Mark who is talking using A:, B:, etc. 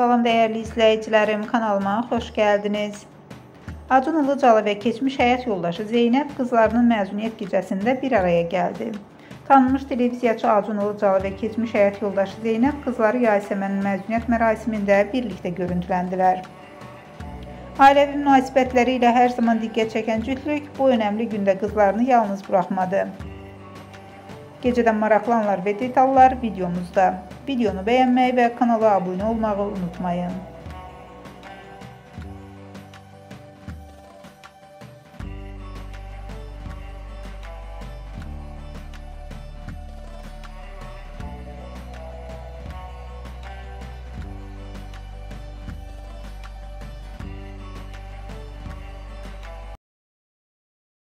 A: Salam dəyərli izləyicilərim, kanalıma xoş gəldiniz. Acun Ilıcalı və keçmiş həyat yoldaşı Zeynəb qızlarının məzuniyyət gecəsində bir araya gəldi. Tanınmış televiziyaçı Acun Ilıcalı və keçmiş həyat yoldaşı Zeynəb qızları Yasəmənin məzuniyyət mərasimində birlikdə görüntüləndilər. Ailəvi münasibətləri ilə hər zaman diqqət çəkən cütlük bu önəmli gündə qızlarını yalnız buraxmadı. Gecədən maraqlı anlar və detallar videomuzda. Videonu bəyənməyi və kanala abunə olmağı unutmayın.